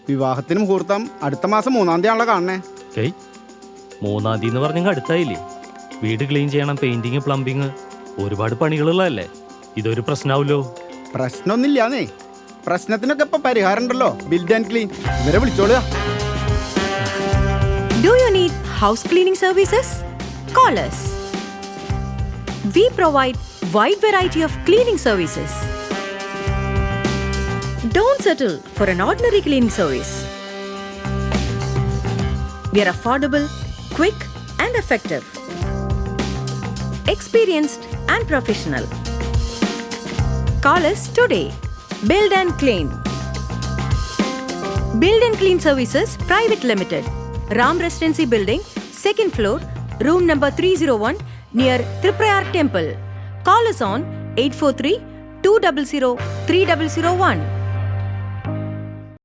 വിവാഹത്തിന് മുഹൂർത്തം അടുത്ത മാസം 3-ാം തീയതി ആണല്ലോ കാണണേ. 3-ാം തീയതി എന്ന് പറഞ്ഞെങ്കിൽ അടുത്തായില്ലേ? വീട് ക്ലീൻ ചെയ്യണം, പെയിന്റിങ്, പ്ലംബിങ്, ഒരുപാട് പണികളുള്ളതല്ലേ. ഇതൊരു പ്രശ്നമാവല്ലോ. പ്രശ്നമൊന്നുമില്ലാന്നേ. പ്രശ്നത്തിനൊക്കെ ഇപ്പൊ പരിഹാരം ഉണ്ടല്ലോ. Build and clean. ഇവരെ വിളിച്ചോളുക. Do you need house cleaning services? Call us. We provide wide variety of cleaning services. Don't settle for an ordinary cleaning service. We are affordable, quick and effective. Experienced and professional. Call us today. Build and Clean. Build and Clean Services Private Limited. Ram Residency Building, 2nd floor, room number 301, near Triprayar Temple. Call us on 843 200 3001.